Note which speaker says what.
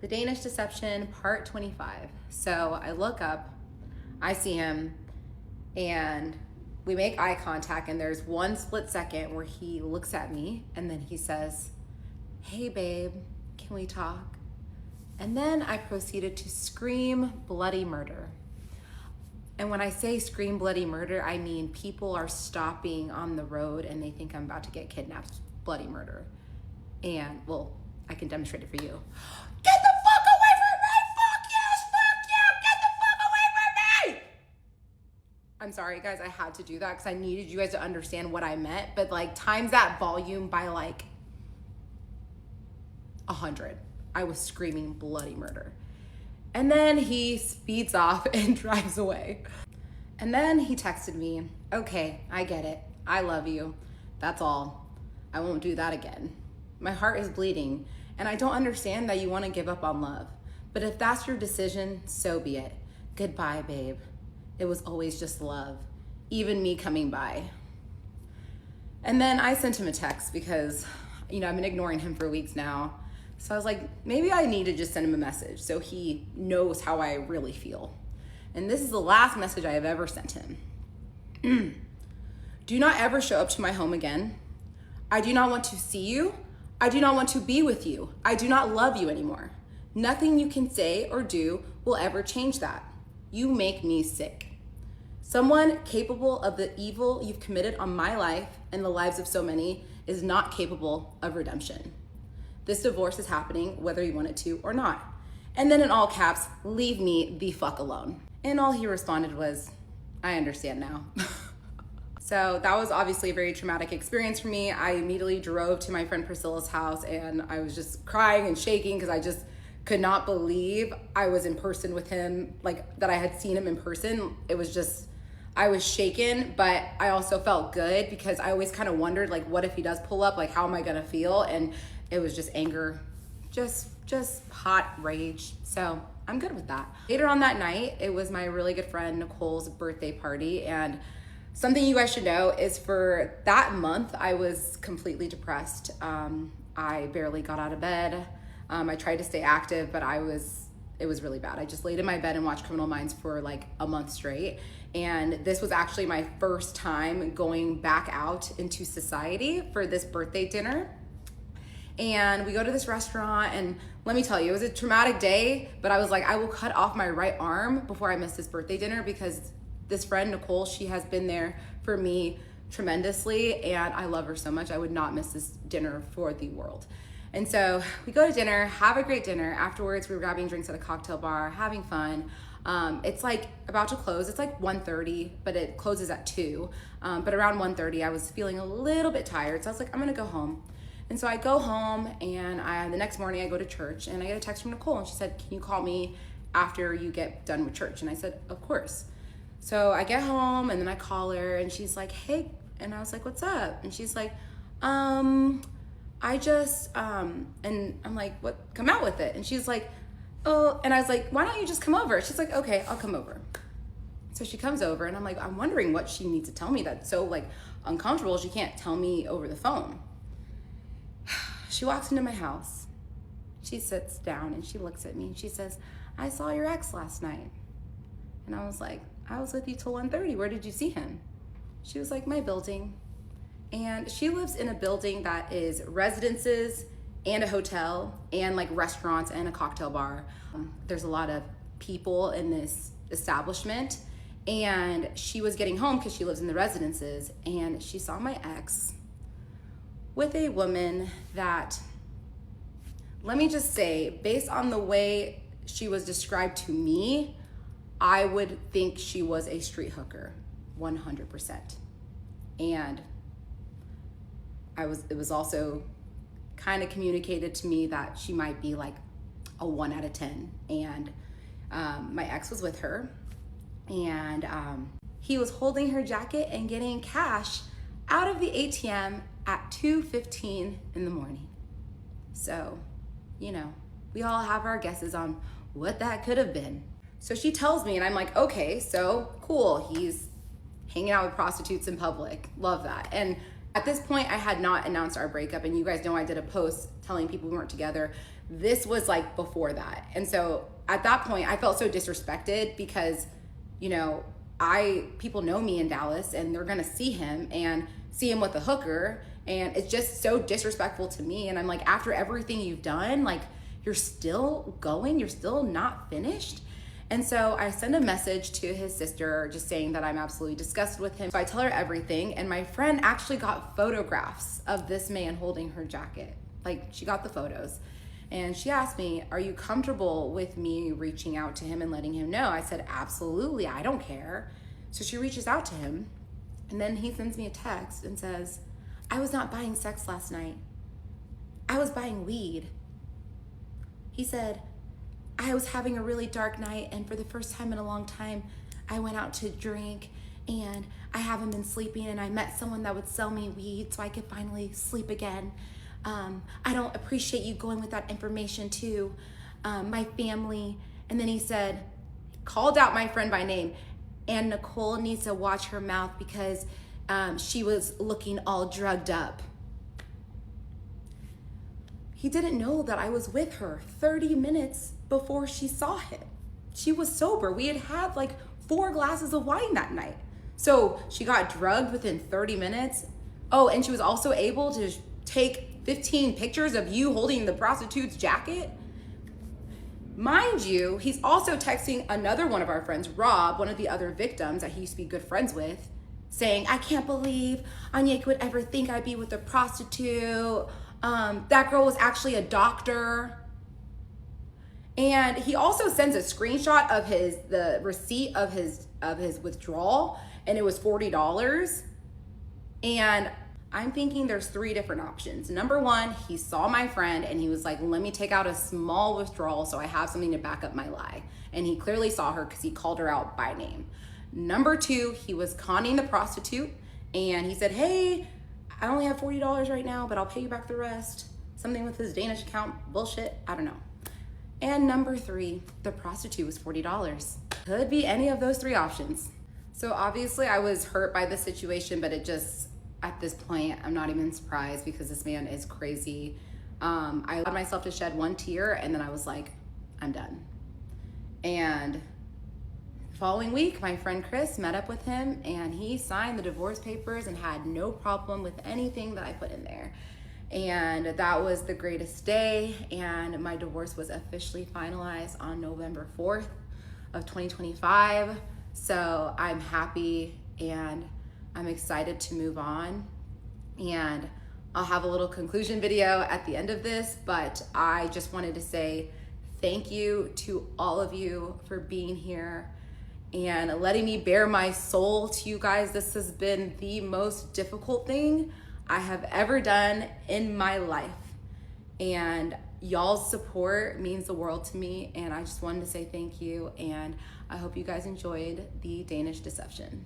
Speaker 1: The Danish Deception, part 25. So I look up, I see him, and we make eye contact, and there's one split second where he looks at me, and then he says, "Hey babe, can we talk?" And then I proceeded to scream bloody murder. And when I say scream bloody murder, I mean people are stopping on the road and they think I'm about to get kidnapped. Bloody murder. And, well, I can demonstrate it for you. Get the fuck away from me! Fuck you! Get the fuck away from me! I'm sorry, guys, I had to do that because I needed you guys to understand what I meant. But, like, times that volume by, like, 100. I was screaming bloody murder. And then he speeds off and drives away. And then he texted me, "Okay, I get it. I love you. That's all. I won't do that again. My heart is bleeding, and I don't understand that you want to give up on love. But if that's your decision, so be it. Goodbye, babe. It was always just love. Even me coming by." And then I sent him a text because, I've been ignoring him for weeks now. So I was like, maybe I need to just send him a message so he knows how I really feel. And this is the last message I have ever sent him. "Do not ever show up to my home again. I do not want to see you. I do not want to be with you. I do not love you anymore. Nothing you can say or do will ever change that. You make me sick. Someone capable of the evil you've committed on my life and the lives of so many is not capable of redemption. This divorce is happening whether you want it to or not. And then in all caps, leave me the fuck alone." And all he responded was, "I understand now." So that was obviously a very traumatic experience for me. I immediately drove to my friend Priscilla's house and I was just crying and shaking because I just could not believe I was in person with him, like that I had seen him in person. It was just, I was shaken, but I also felt good because I always kind of wondered, like, what if he does pull up? Like, how am I gonna feel? And it was just anger, just hot rage. So I'm good with that. Later on that night, it was my really good friend Nicole's birthday party. And something you guys should know is for that month, I was completely depressed. I barely got out of bed. I tried to stay active, but it was really bad. I just laid in my bed and watched Criminal Minds for like a month straight. And this was actually my first time going back out into society for this birthday dinner. And we go to this restaurant, and let me tell you, it was a traumatic day, but I was like, I will cut off my right arm before I miss this birthday dinner because this friend, Nicole, she has been there for me tremendously, and I love her so much. I would not miss this dinner for the world. And so we go to dinner, have a great dinner. Afterwards, we were grabbing drinks at a cocktail bar, having fun. It's like about to close. It's like 1:30, but it closes at 2. But around 1:30, I was feeling a little bit tired, so I was like, I'm gonna go home. And so I go home, and the next morning I go to church, and I get a text from Nicole, and she said, "Can you call me after you get done with church?" And I said, "Of course." So I get home, and then I call her, and she's like, "Hey," and I was like, "What's up?" And she's like, I just, and I'm like, "What? Come out with it." And she's like, "Oh," and I was like, "Why don't you just come over?" She's like, "Okay, I'll come over." So she comes over, and I'm like, I'm wondering what she needs to tell me that's so like uncomfortable she can't tell me over the phone. She walks into my house. She sits down and she looks at me and she says, "I saw your ex last night." And I was like, "I was with you till 1:30. Where did you see him?" She was like, "My building." And she lives in a building that is residences and a hotel and like restaurants and a cocktail bar. There's a lot of people in this establishment. And she was getting home because she lives in the residences, and she saw my ex with a woman that, let me just say, based on the way she was described to me, I would think she was a street hooker, 100%. And it was also kind of communicated to me that she might be like a 1 out of 10. And my ex was with her, and he was holding her jacket and getting cash out of the ATM at 2:15 in the morning. So, we all have our guesses on what that could have been. So she tells me, and I'm like, okay, so cool. He's hanging out with prostitutes in public. Love that. And at this point, I had not announced our breakup, and you guys know I did a post telling people we weren't together. This was like before that. And so at that point, I felt so disrespected because, you know, people know me in Dallas and they're gonna see him with a hooker, and it's just so disrespectful to me. And I'm like, after everything you've done, like, you're still going, you're still not finished. And so I send a message to his sister just saying that I'm absolutely disgusted with him. So I tell her everything, and my friend actually got photographs of this man holding her jacket. Like, she got the photos. And she asked me, are you comfortable with me reaching out to him and letting him know? I said, absolutely, I don't care. So she reaches out to him, and then he sends me a text and says, I was not buying sex last night. I was buying weed. He said, I was having a really dark night, and for the first time in a long time, I went out to drink, and I haven't been sleeping, and I met someone that would sell me weed so I could finally sleep again. I don't appreciate you going with that information to my family. And then he said, called out my friend by name, and Nicole needs to watch her mouth because she was looking all drugged up. He didn't know that I was with her 30 minutes before she saw him. She was sober. We had had like 4 glasses of wine that night. So she got drugged within 30 minutes. Oh, and she was also able to take 15 pictures of you holding the prostitute's jacket. Mind you, he's also texting another one of our friends, Rob, one of the other victims that he used to be good friends with, saying, I can't believe Anyeka would ever think I'd be with a prostitute. That girl was actually a doctor. And he also sends a screenshot of the receipt of his withdrawal, and it was $40. And I'm thinking there's 3 different options. Number 1, he saw my friend and he was like, let me take out a small withdrawal so I have something to back up my lie. And he clearly saw her because he called her out by name. Number 2, he was conning the prostitute, and he said, hey, I only have $40 right now, but I'll pay you back the rest. Something with his Danish account, bullshit, I don't know. And number 3, the prostitute was $40. Could be any of those 3 options. So obviously I was hurt by the situation, but it just, at this point, I'm not even surprised because this man is crazy. I allowed myself to shed 1 tear, and then I was like, I'm done. And the following week, my friend Chris met up with him, and he signed the divorce papers and had no problem with anything that I put in there. And that was the greatest day, and my divorce was officially finalized on November 4th of 2025. So I'm happy and I'm excited to move on, and I'll have a little conclusion video at the end of this, but I just wanted to say thank you to all of you for being here and letting me bare my soul to you guys. This has been the most difficult thing I have ever done in my life, and y'all's support means the world to me, and I just wanted to say thank you, and I hope you guys enjoyed the Danish deception.